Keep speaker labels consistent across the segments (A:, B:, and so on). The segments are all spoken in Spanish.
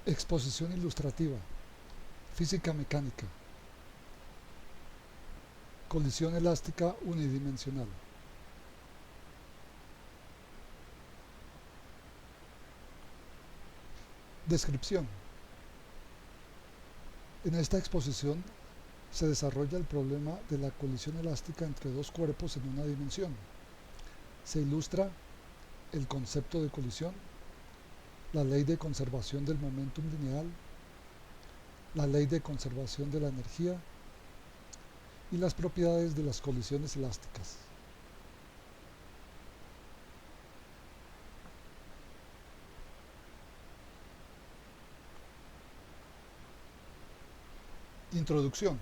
A: Exposición ilustrativa, física mecánica, colisión elástica unidimensional. Descripción. En esta exposición se desarrolla el problema de la colisión elástica entre dos cuerpos en una dimensión. Se ilustra el concepto de colisión, la ley de conservación del momentum lineal, la ley de conservación de la energía y las propiedades de las colisiones elásticas. Introducción.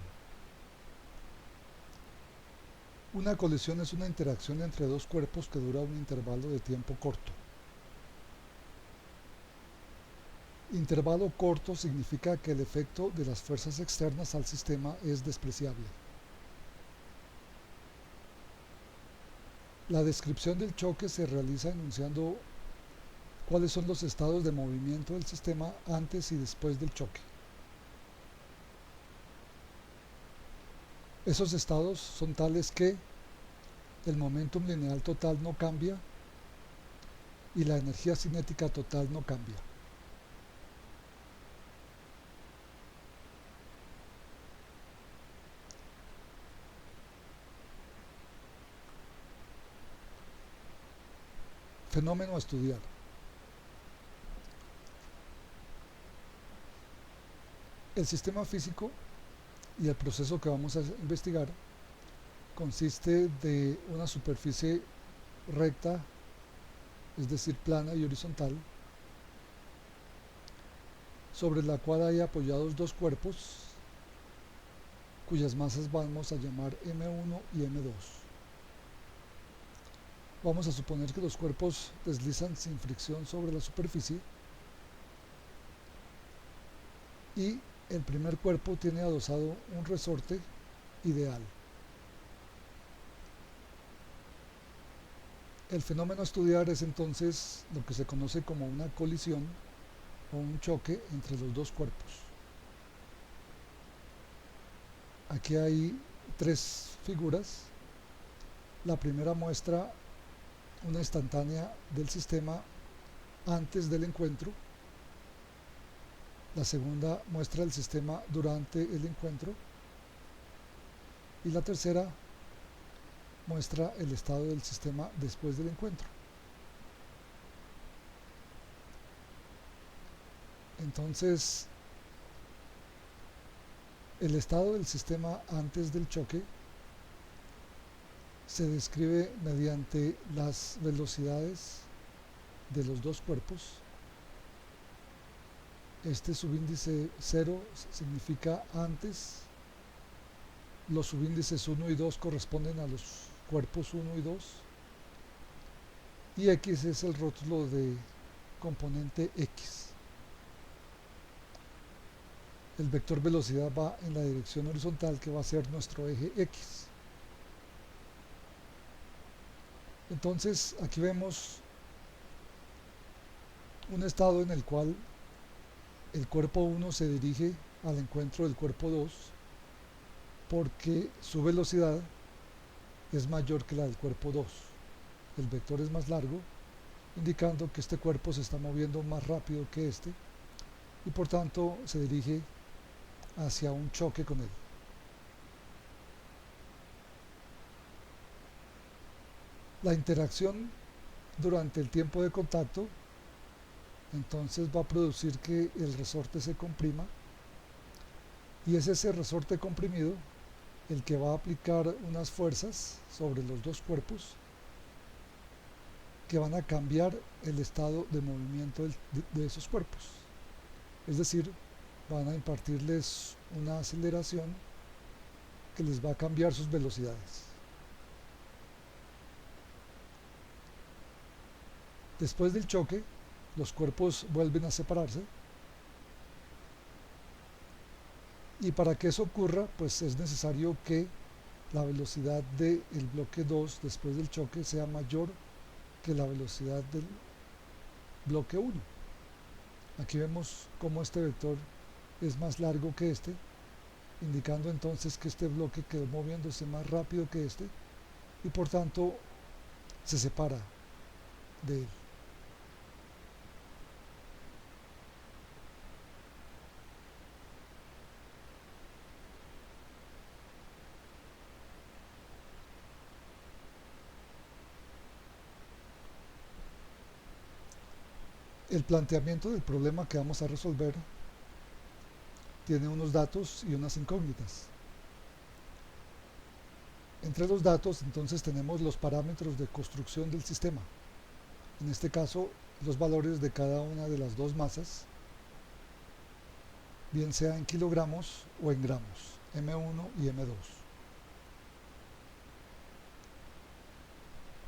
A: Una colisión es una interacción entre dos cuerpos que dura un intervalo de tiempo corto. Intervalo corto significa que el efecto de las fuerzas externas al sistema es despreciable. La descripción del choque se realiza enunciando cuáles son los estados de movimiento del sistema antes y después del choque. Esos estados son tales que el momentum lineal total no cambia y la energía cinética total no cambia. Fenómeno a estudiar. El sistema físico y el proceso que vamos a investigar consiste de una superficie recta, es decir, plana y horizontal, sobre la cual hay apoyados dos cuerpos cuyas masas vamos a llamar M1 y M2. Vamos a suponer que los cuerpos deslizan sin fricción sobre la superficie y el primer cuerpo tiene adosado un resorte ideal. El fenómeno a estudiar es entonces lo que se conoce como una colisión o un choque entre los dos cuerpos. Aquí hay tres figuras. La primera muestra una instantánea del sistema antes del encuentro. La segunda muestra el sistema durante el encuentro. Y la tercera muestra el estado del sistema después del encuentro. Entonces, el estado del sistema antes del choque se describe mediante las velocidades de los dos cuerpos. Este subíndice 0 significa antes, los subíndices 1 y 2 corresponden a los cuerpos 1 y 2, y X es el rótulo de componente X. El vector velocidad va en la dirección horizontal, que va a ser nuestro eje X. Entonces aquí vemos un estado en el cual el cuerpo 1 se dirige al encuentro del cuerpo 2 porque su velocidad es mayor que la del cuerpo 2. El vector es más largo, indicando que este cuerpo se está moviendo más rápido que este y por tanto se dirige hacia un choque con él. La interacción durante el tiempo de contacto entonces va a producir que el resorte se comprima, y es ese resorte comprimido el que va a aplicar unas fuerzas sobre los dos cuerpos que van a cambiar el estado de movimiento de esos cuerpos. Es decir, van a impartirles una aceleración que les va a cambiar sus velocidades. Después del choque, los cuerpos vuelven a separarse, y para que eso ocurra, pues es necesario que la velocidad del bloque 2 después del choque sea mayor que la velocidad del bloque 1. Aquí vemos cómo este vector es más largo que este, indicando entonces que este bloque quedó moviéndose más rápido que este y por tanto se separa de él. El planteamiento del problema que vamos a resolver tiene unos datos y unas incógnitas. Entre los datos entonces tenemos los parámetros de construcción del sistema, en este caso los valores de cada una de las dos masas, bien sea en kilogramos o en gramos, M1 y M2.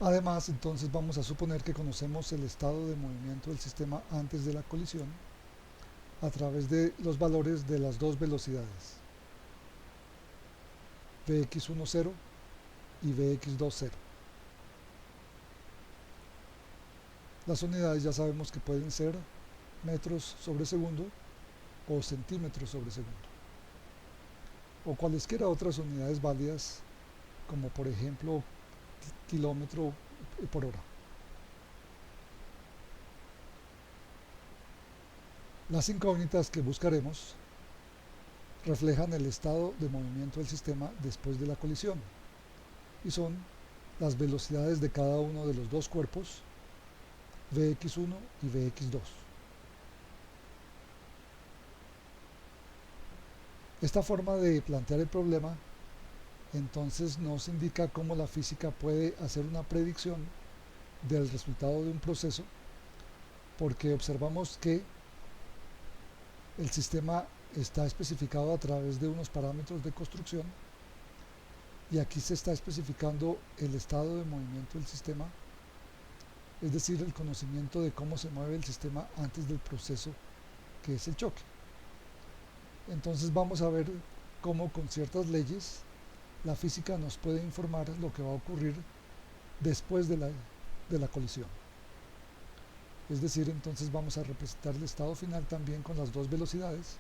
A: Además, entonces vamos a suponer que conocemos el estado de movimiento del sistema antes de la colisión a través de los valores de las dos velocidades, Vx10 y Vx20. Las unidades ya sabemos que pueden ser metros sobre segundo o centímetros sobre segundo, o cualesquiera otras unidades válidas, como por ejemplo kilómetro por hora. Las incógnitas que buscaremos reflejan el estado de movimiento del sistema después de la colisión y son las velocidades de cada uno de los dos cuerpos, Vx1 y Vx2. Esta forma de plantear el problema entonces nos indica cómo la física puede hacer una predicción del resultado de un proceso, porque observamos que el sistema está especificado a través de unos parámetros de construcción y aquí se está especificando el estado de movimiento del sistema, es decir, el conocimiento de cómo se mueve el sistema antes del proceso que es el choque. Entonces vamos a ver cómo con ciertas leyes la física nos puede informar lo que va a ocurrir después de la colisión. Es decir, entonces vamos a representar el estado final también con las dos velocidades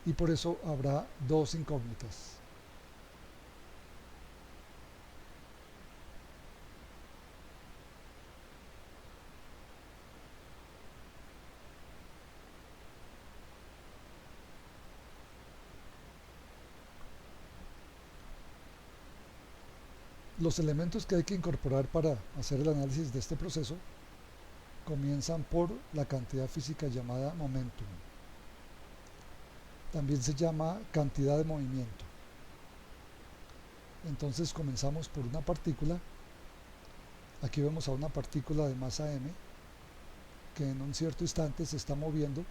A: y por eso habrá dos incógnitas. Los elementos que hay que incorporar para hacer el análisis de este proceso comienzan por la cantidad física llamada momentum. También se llama cantidad de movimiento. Entonces comenzamos por una partícula. Aquí vemos a una partícula de masa m que en un cierto instante se está moviendo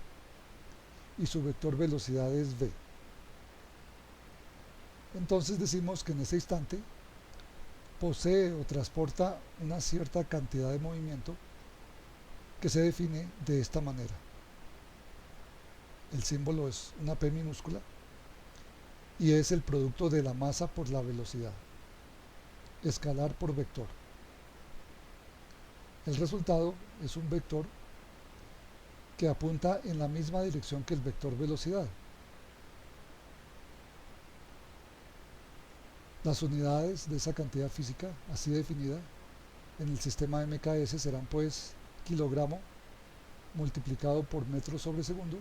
A: y su vector velocidad es v. Entonces decimos que en ese instante posee o transporta una cierta cantidad de movimiento que se define de esta manera. El símbolo es una P minúscula y es el producto de la masa por la velocidad, escalar por vector. El resultado es un vector que apunta en la misma dirección que el vector velocidad. Las unidades de esa cantidad física, así definida, en el sistema MKS serán pues kilogramo multiplicado por metros sobre segundo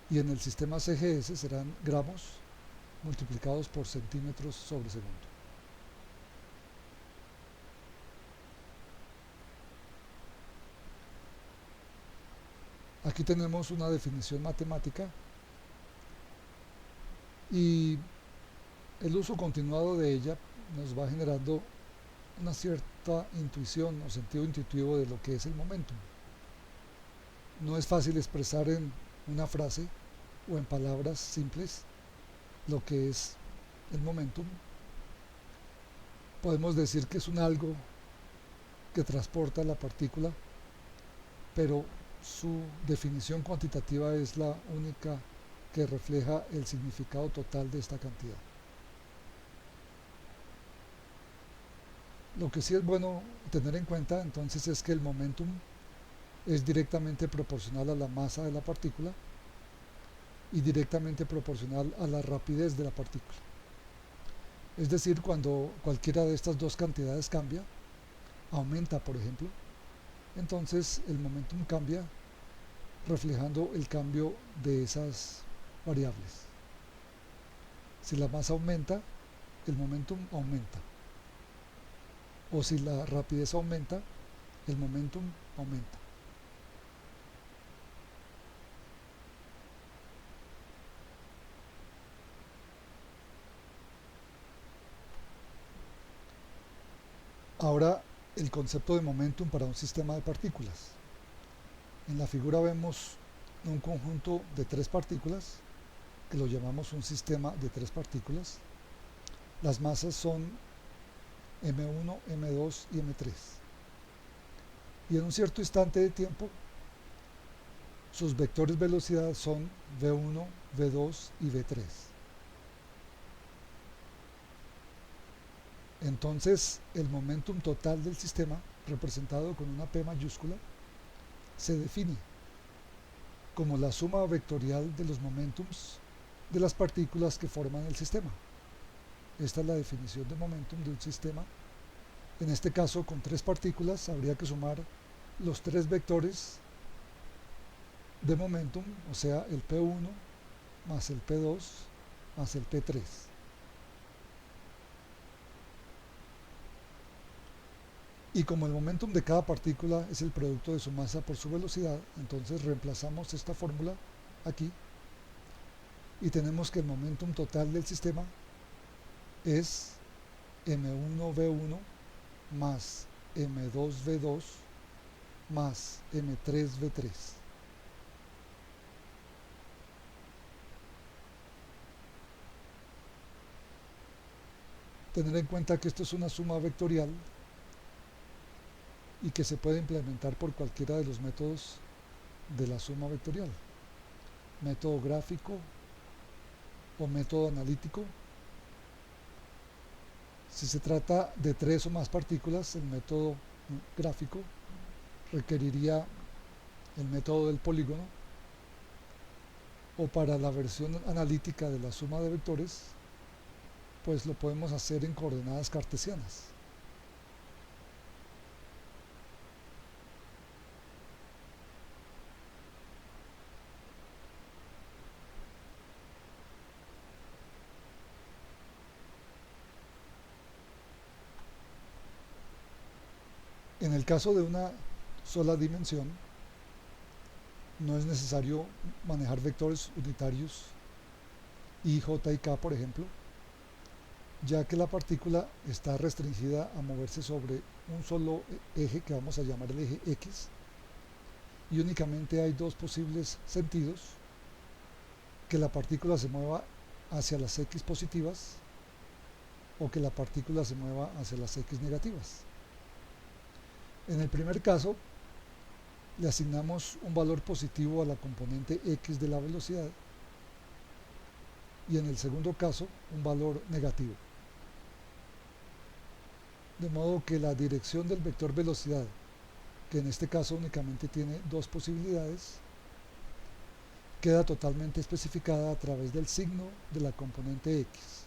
A: y en el sistema CGS serán gramos multiplicados por centímetros sobre segundo. Aquí tenemos una definición matemática y el uso continuado de ella nos va generando una cierta intuición o sentido intuitivo de lo que es el momentum. No es fácil expresar en una frase o en palabras simples lo que es el momentum. Podemos decir que es un algo que transporta la partícula, pero su definición cuantitativa es la única que refleja el significado total de esta cantidad. Lo que sí es bueno tener en cuenta entonces es que el momentum es directamente proporcional a la masa de la partícula y directamente proporcional a la rapidez de la partícula. Es decir, cuando cualquiera de estas dos cantidades cambia, aumenta por ejemplo, entonces el momentum cambia reflejando el cambio de esas variables. Si la masa aumenta, el momentum aumenta. O si la rapidez aumenta, el momentum aumenta. Ahora, el concepto de momentum para un sistema de partículas. En la figura vemos un conjunto de tres partículas, que lo llamamos un sistema de tres partículas. Las masas son M1, M2 y M3. Y en un cierto instante de tiempo, sus vectores velocidad son V1, V2 y V3. Entonces, el momentum total del sistema, representado con una P mayúscula, se define como la suma vectorial de los momentums de las partículas que forman el sistema. Esta es la definición de momentum de un sistema. En este caso, con tres partículas, habría que sumar los tres vectores de momentum, o sea, el P1 más el P2 más el P3. Y como el momentum de cada partícula es el producto de su masa por su velocidad, entonces reemplazamos esta fórmula aquí y tenemos que el momentum total del sistema es M1V1 más M2V2 más M3V3. Tener en cuenta que esto es una suma vectorial y que se puede implementar por cualquiera de los métodos de la suma vectorial, método gráfico o método analítico. Si se trata de tres o más partículas, el método gráfico requeriría el método del polígono, o para la versión analítica de la suma de vectores, pues lo podemos hacer en coordenadas cartesianas. En el caso de una sola dimensión, no es necesario manejar vectores unitarios I, J y K, por ejemplo, ya que la partícula está restringida a moverse sobre un solo eje que vamos a llamar el eje X, y únicamente hay dos posibles sentidos: que la partícula se mueva hacia las X positivas o que la partícula se mueva hacia las X negativas. En el primer caso, le asignamos un valor positivo a la componente X de la velocidad y en el segundo caso un valor negativo. De modo que la dirección del vector velocidad, que en este caso únicamente tiene dos posibilidades, queda totalmente especificada a través del signo de la componente X.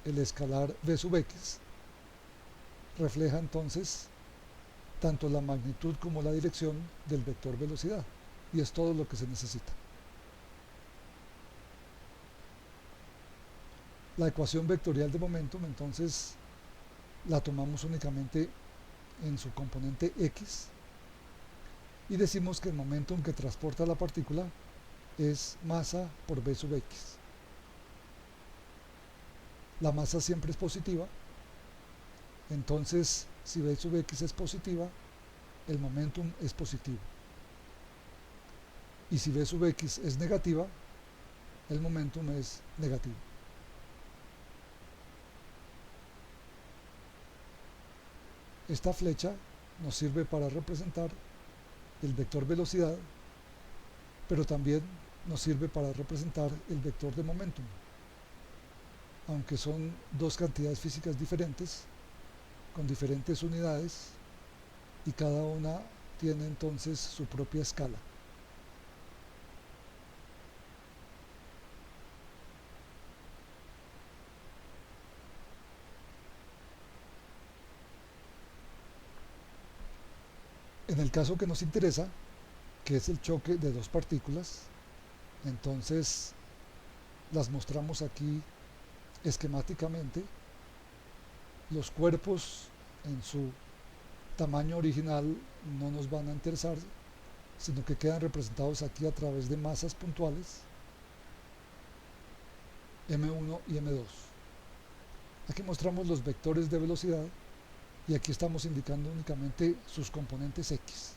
A: El escalar v sub x refleja entonces tanto la magnitud como la dirección del vector velocidad, y es todo lo que se necesita. La ecuación vectorial de momentum entonces la tomamos únicamente en su componente X y decimos que el momentum que transporta la partícula es masa por v sub x. La masa siempre es positiva, entonces si v sub x es positiva, el momentum es positivo. Y si v sub x es negativa, el momentum es negativo. Esta flecha nos sirve para representar el vector velocidad, pero también nos sirve para representar el vector de momentum. Aunque son dos cantidades físicas diferentes, con diferentes unidades, y cada una tiene entonces su propia escala. En el caso que nos interesa, que es el choque de dos partículas, entonces las mostramos aquí esquemáticamente. Los cuerpos en su tamaño original no nos van a interesar, sino que quedan representados aquí a través de masas puntuales, m1 y m2. Aquí mostramos los vectores de velocidad y aquí estamos indicando únicamente sus componentes x.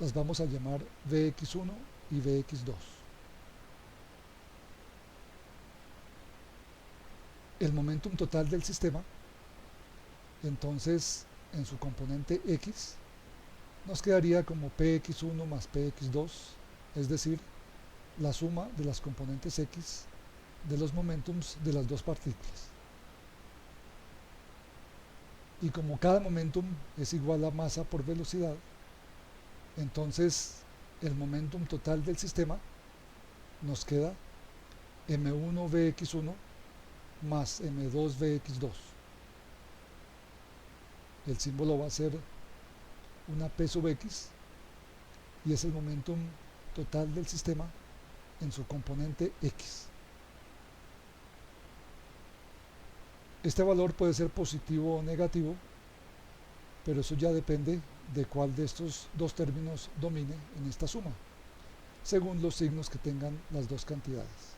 A: Las vamos a llamar Vx1 y Vx2. El momentum total del sistema, entonces en su componente x, nos quedaría como Px1 más Px2, es decir, la suma de las componentes x de los momentums de las dos partículas. Y como cada momentum es igual a masa por velocidad, entonces el momentum total del sistema nos queda m1 Vx1 más m2 Vx2. El símbolo va a ser una P sub x y es el momentum total del sistema en su componente x. Este valor puede ser positivo o negativo, pero eso ya depende de cuál de estos dos términos domine en esta suma, según los signos que tengan las dos cantidades.